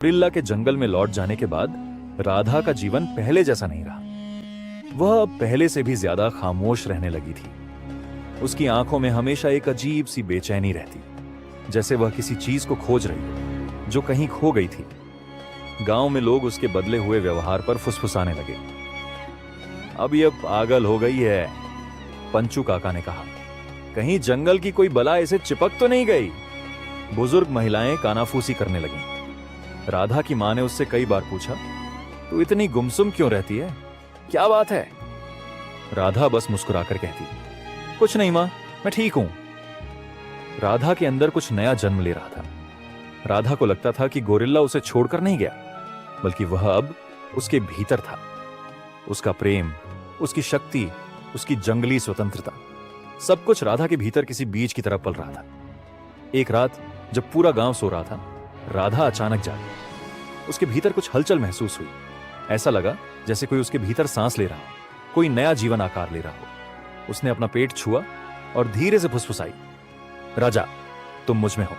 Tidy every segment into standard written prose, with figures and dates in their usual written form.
Gorilla के जंगल में लौट जाने के बाद राधा का जीवन पहले जैसा नहीं रहा। वह अब पहले से भी ज्यादा खामोश रहने लगी थी। उसकी आंखों में हमेशा एक अजीब सी बेचैनी रहती, जैसे वह किसी चीज को खोज रही हो जो कहीं खो गई थी। गांव में लोग उसके बदले हुए व्यवहार पर फुसफुसाने लगे। अब यह पागल हो गई है, पंचू काका ने कहा। कहीं जंगल की कोई बला इसे चिपक तो नहीं गई। बुजुर्ग महिलाएं कानाफूसी करने लगीं। राधा की मां ने उससे कई बार पूछा, तू इतनी गुमसुम क्यों रहती है, क्या बात है? राधा बस मुस्कुराकर कहती, कुछ नहीं मां, मैं ठीक हूं। राधा के अंदर कुछ नया जन्म ले रहा था। राधा को लगता था कि गोरिल्ला उसे छोड़कर नहीं गया, बल्कि वह अब उसके भीतर था। उसका प्रेम, उसकी शक्ति, उसकी जंगली स्वतंत्रता, सब कुछ राधा के भीतर किसी बीज की तरह पल रहा था। एक रात जब पूरा गांव सो रहा था, राधा अचानक जागी। उसके भीतर कुछ हलचल महसूस हुई। ऐसा लगा जैसे कोई उसके भीतर सांस ले रहा हो, कोई नया जीवन आकार ले रहा हो। उसने अपना पेट छुआ और धीरे से फुसफुसाई, राजा, तुम मुझ में हो।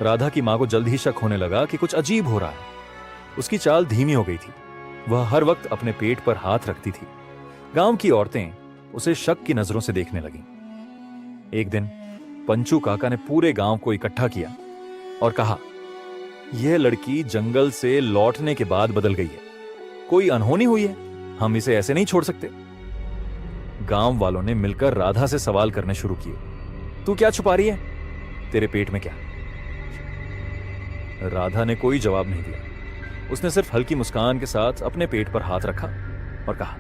राधा की मां को जल्द ही शक होने लगा कि कुछ अजीब हो रहा है। उसकी चाल धीमी हो गई थी। वह हर वक्त अपने पेट पर हाथ रखती थी। गांव की औरतें उसे शक की नजरों से देखने लगीं। एक दिन पंचू काका ने पूरे गांव को इकट्ठा किया और कहा, यह लड़की जंगल से लौटने के बाद बदल गई है। कोई अनहोनी हुई है, हम इसे ऐसे नहीं छोड़ सकते। गांव वालों ने मिलकर राधा से सवाल करने शुरू किए, तू क्या छुपा रही है? तेरे पेट में क्या? राधा ने कोई जवाब नहीं दिया। उसने सिर्फ हल्की मुस्कान के साथ अपने पेट पर हाथ रखा और कहा,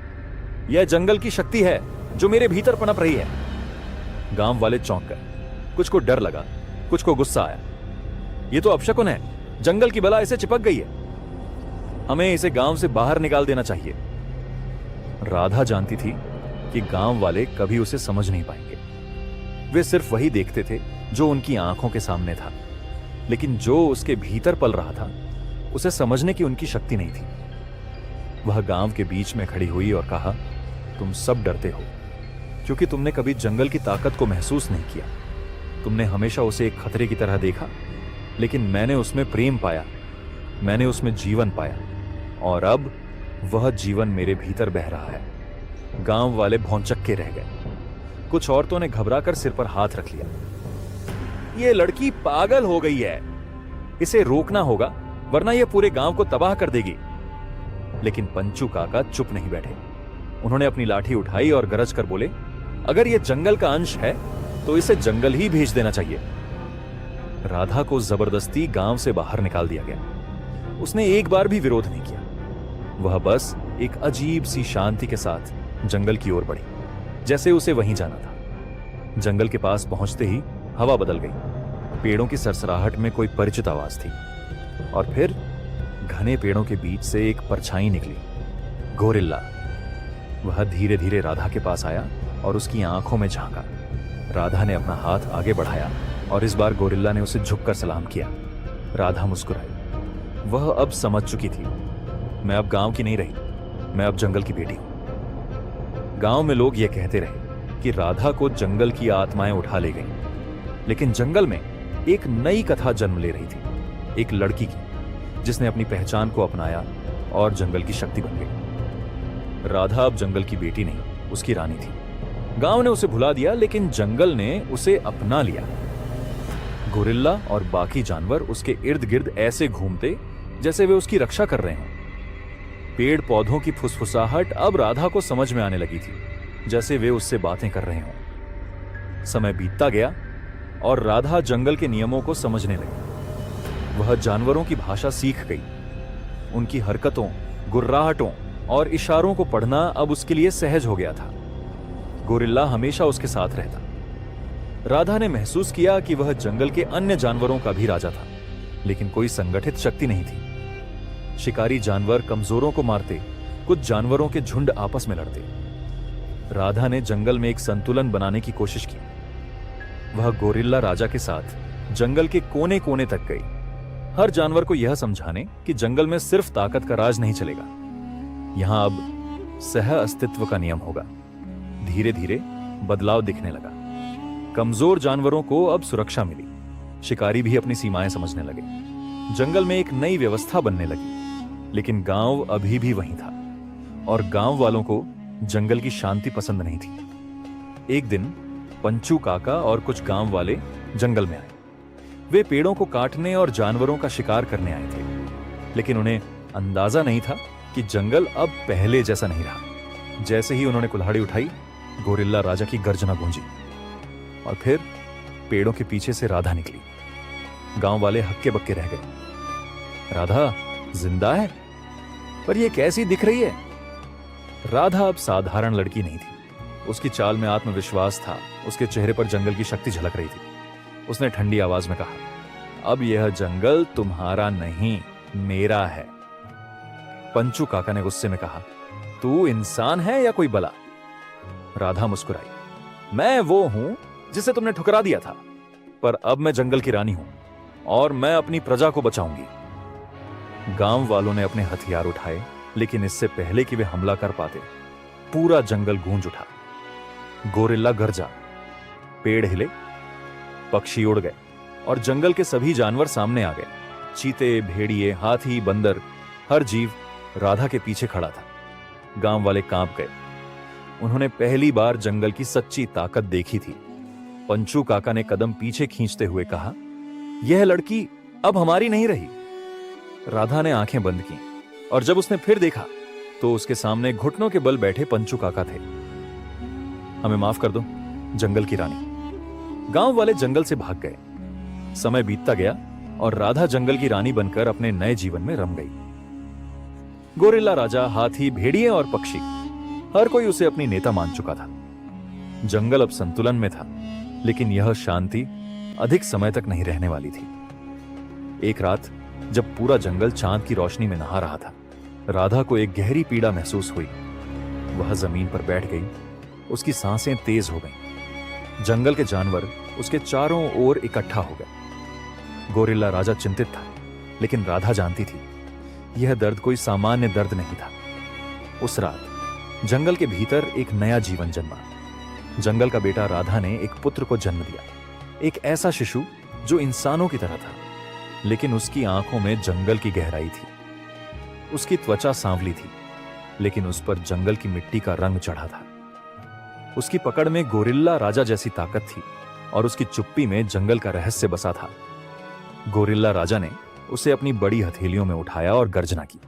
यह जंगल की शक्ति है जो मेरे भीतर पनप रही है। गांव वाले चौंक गए। कुछ को डर लगा, कुछ को गुस्सा आया। यह तो अपशकुन है, जंगल की बला इसे चिपक गई है, हमें इसे गांव से बाहर निकाल देना चाहिए। राधा जानती थी कि गांव वाले कभी उसे समझ नहीं पाएंगे। वे सिर्फ वही देखते थे जो उनकी आंखों के सामने था, लेकिन जो उसके भीतर पल रहा था उसे समझने की उनकी शक्ति नहीं थी। वह गांव के बीच में खड़ी हुई और कहा, तुम सब डरते हो क्योंकि तुमने कभी जंगल की ताकत को महसूस नहीं किया। तुमने हमेशा उसे एक खतरे की तरह देखा, लेकिन मैंने उसमें प्रेम पाया, मैंने उसमें जीवन पाया, और अब वह जीवन मेरे भीतर बह रहा है। गांव वाले भौंचक्के रह गए। कुछ औरतों ने घबराकर सिर पर हाथ रख लिया। यह लड़की पागल हो गई है, इसे रोकना होगा वरना यह पूरे गांव को तबाह कर देगी। लेकिन पंचू काका चुप नहीं बैठे। उन्होंने अपनी लाठी उठाई और गरज कर बोले, अगर यह जंगल का अंश है तो इसे जंगल ही भेज देना चाहिए। राधा को जबरदस्ती गांव से बाहर निकाल दिया गया। उसने एक बार भी विरोध नहीं किया। वह बस एक अजीब सी शांति के साथ जंगल की ओर बढ़ी, जैसे उसे वहीं जाना था। जंगल के पास पहुंचते ही हवा बदल गई। पेड़ों की सरसराहट में कोई परिचित आवाज थी, और फिर घने पेड़ों के बीच से एक परछाई निकली। गोरिल्ला। वह धीरे धीरे राधा के पास आया और उसकी आंखों में झांका। राधा ने अपना हाथ आगे बढ़ाया और इस बार गोरिल्ला ने उसे झुककर सलाम किया। राधा मुस्कुराई। वह अब समझ चुकी थी, मैं अब गांव की नहीं रही, मैं अब जंगल की बेटी हूं। गांव में लोग यह कहते रहे कि राधा को जंगल की आत्माएं उठा ले गईं, लेकिन जंगल में एक नई कथा जन्म ले रही थी, एक लड़की की जिसने अपनी पहचान को अपनाया और जंगल की शक्ति बन गई। राधा अब जंगल की बेटी नहीं, उसकी रानी थी। गांव ने उसे भुला दिया, लेकिन जंगल ने उसे अपना लिया। गोरिल्ला और बाकी जानवर उसके इर्द गिर्द ऐसे घूमते जैसे वे उसकी रक्षा कर रहे हों। पेड़ पौधों की फुसफुसाहट अब राधा को समझ में आने लगी थी, जैसे वे उससे बातें कर रहे हों। समय बीतता गया और राधा जंगल के नियमों को समझने लगी। वह जानवरों की भाषा सीख गई। उनकी हरकतों, गुर्राहटों और इशारों को पढ़ना अब उसके लिए सहज हो गया था। गोरिल्ला हमेशा उसके साथ रहता। राधा ने महसूस किया कि वह जंगल के अन्य जानवरों का भी राजा था, लेकिन कोई संगठित शक्ति नहीं थी। शिकारी जानवर कमजोरों को मारते, कुछ जानवरों के झुंड आपस में लड़ते। राधा ने जंगल में एक संतुलन बनाने की कोशिश की। वह गोरिल्ला राजा के साथ जंगल के कोने कोने तक गई, हर जानवर को यह समझाने कि जंगल में सिर्फ ताकत का राज नहीं चलेगा, यहां अब सह अस्तित्व का नियम होगा। धीरे धीरे बदलाव दिखने लगा। कमजोर जानवरों को अब सुरक्षा मिली। शिकारी भी अपनी सीमाएं समझने लगे। जंगल में एक नई व्यवस्था बनने लगी, लेकिन गांव अभी भी वहीं था और गांव वालों को जंगल की शांति पसंद नहीं थी। एक दिन पंचू काका और कुछ गांव वाले जंगल में आए। वे पेड़ों को काटने और जानवरों का शिकार करने आए थे, लेकिन उन्हें अंदाजा नहीं था कि जंगल अब पहले जैसा नहीं रहा। जैसे ही उन्होंने कुल्हाड़ी उठाई, गोरिल्ला राजा की गर्जना गूंजी और फिर पेड़ों के पीछे से राधा निकली। गांव वाले हक्के बक्के रह गए। राधा जिंदा है, पर यह कैसी दिख रही है? राधा अब साधारण लड़की नहीं थी। उसकी चाल में आत्मविश्वास था, उसके चेहरे पर जंगल की शक्ति झलक रही थी। उसने ठंडी आवाज में कहा, अब यह जंगल तुम्हारा नहीं, मेरा है। पंचू काका ने गुस्से में कहा, तू इंसान है या कोई बला? राधा मुस्कुराई, मैं वो हूं जिसे तुमने ठुकरा दिया था, पर अब मैं जंगल की रानी हूं और मैं अपनी प्रजा को बचाऊंगी। गांव वालों ने अपने हथियार उठाए, लेकिन इससे पहले कि वे हमला कर पाते, पूरा जंगल गूंज उठा। गोरिल्ला गरजा, पेड़ हिले, पक्षी उड़ गए और जंगल के सभी जानवर सामने आ गए। चीते, भेड़िए, हाथी, बंदर, हर जीव राधा के पीछे खड़ा था। गांव वाले कांप गए। उन्होंने पहली बार जंगल की सच्ची ताकत देखी थी। पंचू काका ने कदम पीछे खींचते हुए कहा, यह लड़की अब हमारी नहीं रही। राधा ने आंखें बंद की और जब उसने फिर देखा तो उसके सामने घुटनों के बल बैठे पंचू काका थे। हमें माफ कर दो, जंगल की रानी। गांव वाले जंगल से भाग गए। समय बीतता गया और राधा जंगल की रानी बनकर अपने नए जीवन में रम गई। गोरिल्ला राजा, हाथी, भेड़िए और पक्षी, हर कोई उसे अपनी नेता मान चुका था। जंगल अब संतुलन में था, लेकिन यह शांति अधिक समय तक नहीं रहने वाली थी। एक रात जब पूरा जंगल चांद की रोशनी में नहा रहा था, राधा को एक गहरी पीड़ा महसूस हुई। वह जमीन पर बैठ गई, उसकी सांसें तेज हो गईं। जंगल के जानवर उसके चारों ओर इकट्ठा हो गए। गोरिल्ला राजा चिंतित था, लेकिन राधा जानती थी यह दर्द कोई सामान्य दर्द नहीं था। उस रात जंगल के भीतर एक नया जीवन जन्मा। जंगल का बेटा राधा ने एक पुत्र को जन्म दिया, एक ऐसा शिशु जो इंसानों की तरह था, लेकिन उसकी आंखों में जंगल की गहराई थी। उसकी त्वचा सांवली थी, लेकिन उस पर जंगल की मिट्टी का रंग चढ़ा था। उसकी पकड़ में गोरिल्ला राजा जैसी ताकत थी और उसकी चुप्पी में जंगल का रहस्य बसा था। गोरिल्ला राजा ने उसे अपनी बड़ी हथेलियों में उठाया और गर्जना की।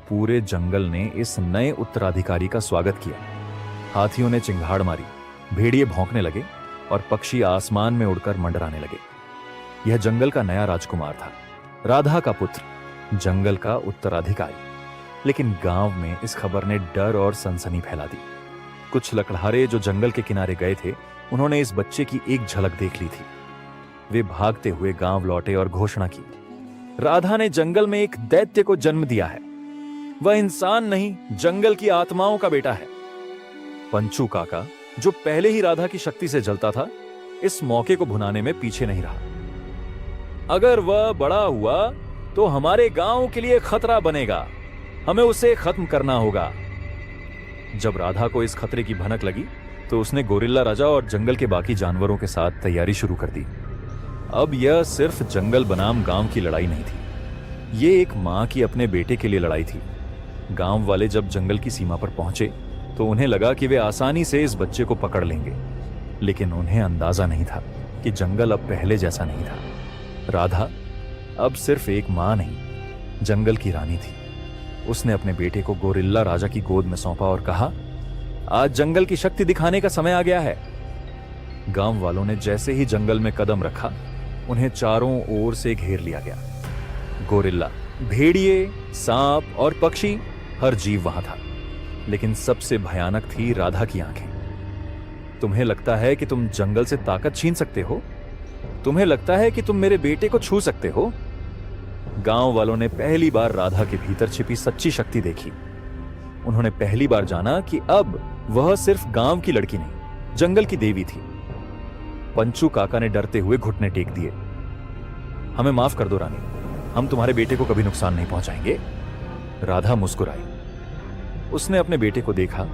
पूरे जंगल ने इस नए उत्तराधिकारी का स्वागत किया। हाथियों ने चिंगाड़ मारी, भेड़िए भौंकने लगे और पक्षी आसमान में उड़कर मंडराने लगे। यह जंगल का नया राजकुमार था, राधा का पुत्र, जंगल का उत्तराधिकारी। लेकिन गांव में इस खबर ने डर और सनसनी फैला दी। कुछ लकड़हारे जो जंगल के किनारे गए थे, उन्होंने इस बच्चे की एक झलक देख ली थी। वे भागते हुए गांव लौटे और घोषणा की, राधा ने जंगल में एक दैत्य को जन्म दिया है। वह इंसान नहीं, जंगल की आत्माओं का बेटा है। पंचू काका, जो पहले ही राधा की शक्ति से जलता था, इस मौके को भुनाने में पीछे नहीं रहा। अगर वह बड़ा हुआ तो हमारे गांव के लिए खतरा बनेगा, हमें उसे खत्म करना होगा। जब राधा को इस खतरे की भनक लगी तो उसने गोरिल्ला राजा और जंगल के बाकी जानवरों के साथ तैयारी शुरू कर दी। अब यह सिर्फ जंगल बनाम गांव की लड़ाई नहीं थी, ये एक मां की अपने बेटे के लिए लड़ाई थी। गांव वाले जब जंगल की सीमा पर पहुंचे तो उन्हें लगा कि वे आसानी से इस बच्चे को पकड़ लेंगे, लेकिन उन्हें अंदाजा नहीं था कि जंगल अब पहले जैसा नहीं था। राधा अब सिर्फ एक मां नहीं, जंगल की रानी थी। उसने अपने बेटे को गोरिल्ला राजा की गोद में सौंपा और कहा, आज जंगल की शक्ति दिखाने का समय आ गया है। गांव वालों ने जैसे ही जंगल में कदम रखा, उन्हें चारों ओर से घेर लिया गया। गोरिल्ला, भेड़िए, सांप और पक्षी, हर जीव वहां था, लेकिन सबसे भयानक थी राधा की आंखें। तुम्हें लगता है कि तुम जंगल से ताकत छीन सकते हो? तुम्हें लगता है कि तुम मेरे बेटे को छू सकते हो? गांव वालों ने पहली बार राधा के भीतर छिपी सच्ची शक्ति देखी। उन्होंने पहली बार जाना कि अब वह सिर्फ गांव की लड़की नहीं, जंगल की देवी थी। पंचू काका ने डरते हुए घुटने टेक दिए। हमें माफ कर दो रानी, हम तुम्हारे बेटे को कभी नुकसान नहीं पहुंचाएंगे। राधा मुस्कुराई। उसने अपने बेटे को देखा,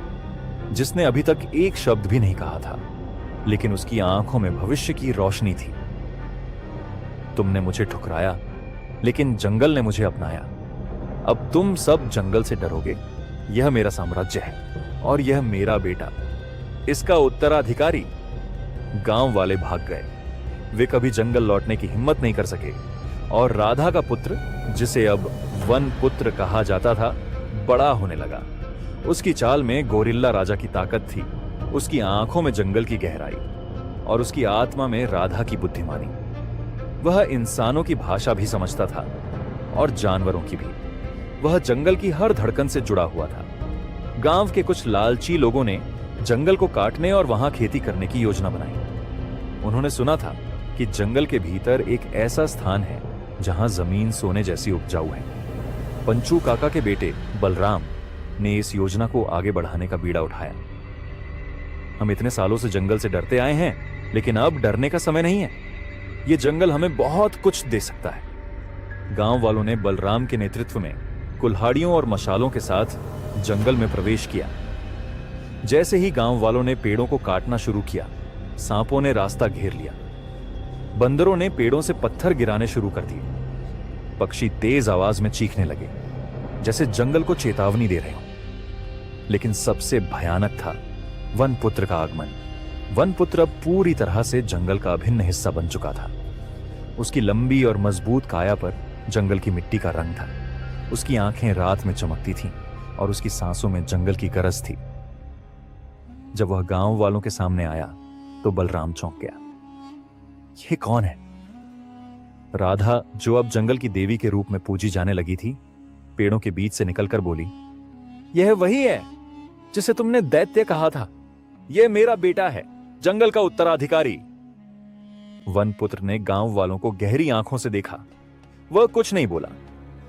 जिसने अभी तक एक शब्द भी नहीं कहा था, लेकिन उसकी आंखों में भविष्य की रोशनी थी। तुमने मुझे ठुकराया, लेकिन जंगल ने मुझे अपनाया। अब तुम सब जंगल से डरोगे। यह मेरा साम्राज्य है और यह मेरा बेटा, इसका उत्तराधिकारी। गांव वाले भाग गए। वे कभी जंगल लौटने की हिम्मत नहीं कर सके और राधा का पुत्र, जिसे अब वन पुत्र कहा जाता था, बड़ा होने लगा। उसकी चाल में गोरिल्ला राजा की ताकत थी, उसकी आंखों में जंगल की गहराई और उसकी आत्मा में राधा की बुद्धिमानी। वह इंसानों की भाषा भी समझता था और जानवरों की भी। वह जंगल की हर धड़कन से जुड़ा हुआ था। गांव के कुछ लालची लोगों ने जंगल को काटने और वहां खेती करने की योजना बनाई। उन्होंने सुना था कि जंगल के भीतर एक ऐसा स्थान है जहां जमीन सोने जैसी उपजाऊ है। पंचू काका के बेटे बलराम ने इस योजना को आगे बढ़ाने का बीड़ा उठाया। हम इतने सालों से जंगल से डरते आए हैं, लेकिन अब डरने का समय नहीं है। यह जंगल हमें बहुत कुछ दे सकता है। गांव वालों ने बलराम के नेतृत्व में कुल्हाड़ियों और मशालों के साथ जंगल में प्रवेश किया। जैसे ही गांव वालों ने पेड़ों को काटना शुरू किया, सांपों ने रास्ता घेर लिया। बंदरों ने पेड़ों से पत्थर गिराने शुरू कर दिए। पक्षी तेज आवाज में चीखने लगे, जैसे जंगल को चेतावनी दे रहे हो। लेकिन सबसे भयानक था वनपुत्र का आगमन। वनपुत्र अब पूरी तरह से जंगल का अभिन्न हिस्सा बन चुका था। उसकी लंबी और मजबूत काया पर जंगल की मिट्टी का रंग था। उसकी आंखें रात में चमकती थीं और उसकी सांसों में जंगल की गरज थी। जब वह गांव वालों के सामने आया तो बलराम चौंक गया। यह कौन है? राधा, जो अब जंगल की देवी के रूप में पूजी जाने लगी थी, पेड़ों के बीच से निकलकर बोली, यह वही है जिसे तुमने दैत्य कहा था। यह मेरा बेटा है, जंगल का उत्तराधिकारी। वनपुत्र ने गांव वालों को गहरी आंखों से देखा। वह कुछ नहीं बोला,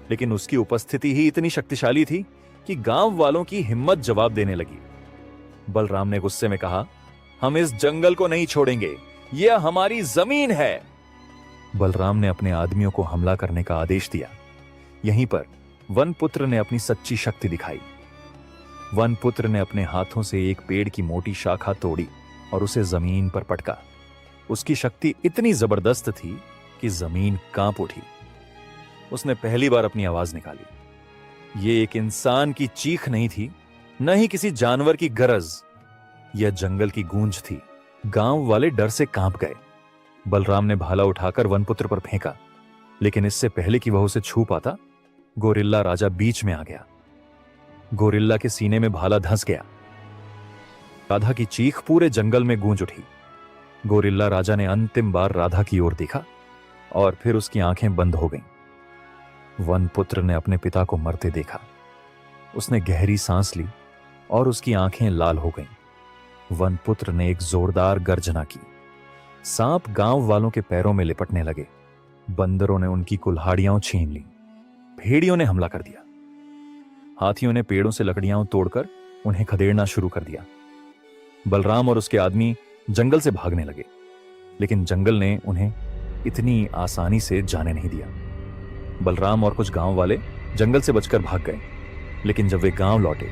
लेकिन उसकी उपस्थिति ही इतनी शक्तिशाली थी कि गांव वालों की हिम्मत जवाब देने लगी। बलराम ने गुस्से में कहा, हम इस जंगल को नहीं छोड़ेंगे, यह हमारी जमीन है। बलराम ने अपने आदमियों को हमला करने का आदेश दिया। यहीं पर वनपुत्र ने अपनी सच्ची शक्ति दिखाई। वनपुत्र ने अपने हाथों से एक पेड़ की मोटी शाखा तोड़ी और उसे जमीन पर पटका। उसकी शक्ति इतनी जबरदस्त थी कि जमीन कांप उठी। उसने पहली बार अपनी आवाज निकाली। यह एक इंसान की चीख नहीं थी, न ही किसी जानवर की गरज। यह जंगल की गूंज थी। गांव वाले डर से कांप गए। बलराम ने भाला उठाकर वनपुत्र पर फेंका, लेकिन इससे पहले कि वह उसे छू पाता, गोरिल्ला राजा बीच में आ गया। गोरिल्ला के सीने में भाला धंस गया। राधा की चीख पूरे जंगल में गूंज उठी। गोरिल्ला राजा ने अंतिम बार राधा की ओर देखा और फिर उसकी आंखें बंद हो गईं। वनपुत्र ने अपने पिता को मरते देखा। उसने गहरी सांस ली और उसकी आंखें लाल हो गईं। वनपुत्र ने एक जोरदार गर्जना की। सांप गांव वालों के पैरों में लिपटने लगे। बंदरों ने उनकी कुल्हाड़ियां छीन ली। भेड़ियों ने हमला कर दिया। हाथियों ने पेड़ों से लकड़ियां तोड़कर उन्हें खदेड़ना शुरू कर दिया। बलराम और उसके आदमी जंगल से भागने लगे, लेकिन जंगल ने उन्हें इतनी आसानी से जाने नहीं दिया। बलराम और कुछ गांव वाले जंगल से बचकर भाग गए, लेकिन जब वे गांव लौटे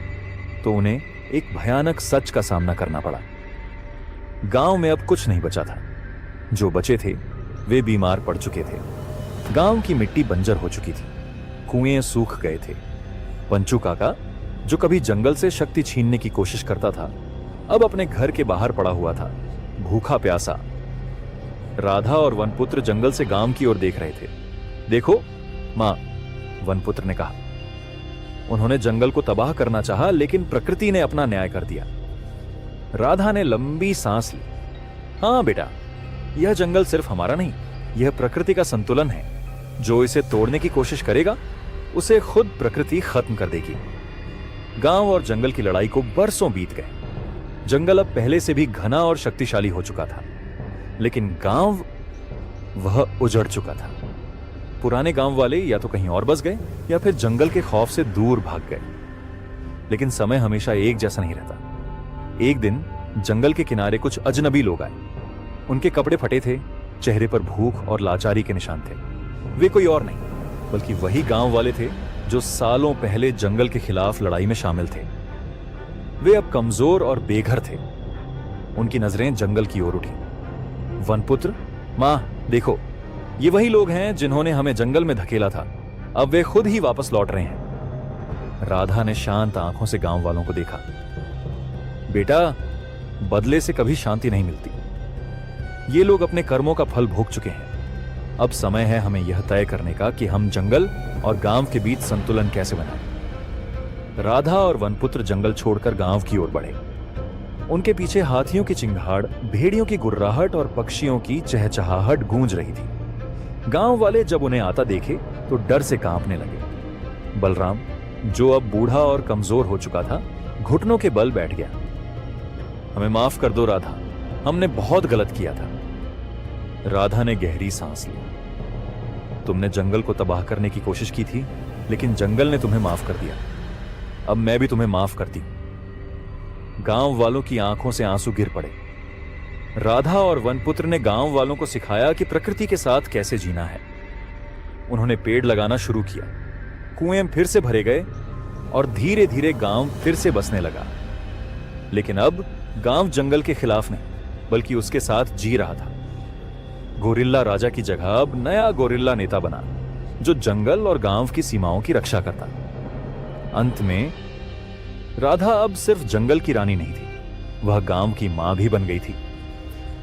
तो उन्हें एक भयानक सच का सामना करना पड़ा। गांव में अब कुछ नहीं बचा था। जो बचे थे वे बीमार पड़ चुके थे। गांव की मिट्टी बंजर हो चुकी थी। कुएं सूख गए थे। पंचू काका, जो कभी जंगल से शक्ति छीनने की कोशिश करता था, अब अपने घर के बाहर पड़ा हुआ था, भूखा प्यासा। राधा और वनपुत्र जंगल से गांव की ओर देख रहे थे। देखो मां, वनपुत्र ने कहा। उन्होंने जंगल को तबाह करना चाहा, लेकिन प्रकृति ने अपना न्याय कर दिया। राधा ने लंबी सांस ली। हां बेटा, यह जंगल सिर्फ हमारा नहीं, यह प्रकृति का संतुलन है। जो इसे तोड़ने की कोशिश करेगा, उसे खुद प्रकृति खत्म कर देगी। गांव और जंगल की लड़ाई को बरसों बीत गए। जंगल अब पहले से भी घना और शक्तिशाली हो चुका था, लेकिन गांव वह उजड़ चुका था। पुराने गांव वाले या तो कहीं और बस गए या फिर जंगल के खौफ से दूर भाग गए। लेकिन समय हमेशा एक जैसा नहीं रहता। एक दिन जंगल के किनारे कुछ अजनबी लोग आए। उनके कपड़े फटे थे, चेहरे पर भूख और लाचारी के निशान थे। वे कोई और नहीं बल्कि वही गांव वाले थे जो सालों पहले जंगल के खिलाफ लड़ाई में शामिल थे। वे अब कमजोर और बेघर थे। उनकी नजरें जंगल की ओर उठी। वनपुत्र, मां देखो, ये वही लोग हैं जिन्होंने हमें जंगल में धकेला था, अब वे खुद ही वापस लौट रहे हैं। राधा ने शांत आंखों से गांव वालों को देखा। बेटा, बदले से कभी शांति नहीं मिलती। ये लोग अपने कर्मों का फल भोग चुके हैं। अब समय है हमें यह तय करने का कि हम जंगल और गांव के बीच संतुलन कैसे बनाएं। राधा और वनपुत्र जंगल छोड़कर गांव की ओर बढ़े। उनके पीछे हाथियों की चिंगाड़, भेड़ियों की गुर्राहट और पक्षियों की चहचहाहट गूंज रही थी। गांव वाले जब उन्हें आता देखे तो डर से कांपने लगे। बलराम, जो अब बूढ़ा और कमजोर हो चुका था, घुटनों के बल बैठ गया। हमें माफ कर दो राधा, हमने बहुत गलत किया था। राधा ने गहरी सांस ली। तुमने जंगल को तबाह करने की कोशिश की थी, लेकिन जंगल ने तुम्हें माफ कर दिया। अब मैं भी तुम्हें माफ करती हूं। गांव वालों की आंखों से आंसू गिर पड़े। राधा और वनपुत्र ने गांव वालों को सिखाया कि प्रकृति के साथ कैसे जीना है। उन्होंने पेड़ लगाना शुरू किया, कुएं फिर से भरे गए और धीरे धीरे गांव फिर से बसने लगा। लेकिन अब गांव जंगल के खिलाफ नहीं, बल्कि उसके साथ जी रहा था। गोरिल्ला राजा की जगह अब नया गोरिल्ला नेता बना, जो जंगल और गांव की सीमाओं की रक्षा करता। अंत में राधा अब सिर्फ जंगल की रानी नहीं थी, वह गांव की मां भी बन गई थी।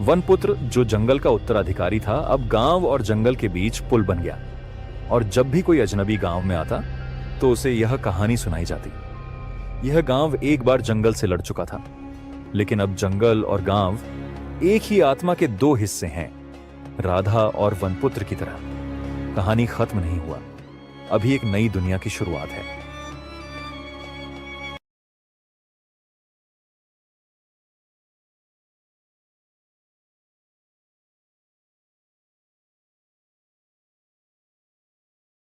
वनपुत्र, जो जंगल का उत्तराधिकारी था, अब गांव और जंगल के बीच पुल बन गया। और जब भी कोई अजनबी गांव में आता तो उसे यह कहानी सुनाई जाती। यह गांव एक बार जंगल से लड़ चुका था, लेकिन अब जंगल और गांव एक ही आत्मा के दो हिस्से हैं। राधा और वनपुत्र की तरह कहानी खत्म नहीं हुआ, अभी एक नई दुनिया की शुरुआत है।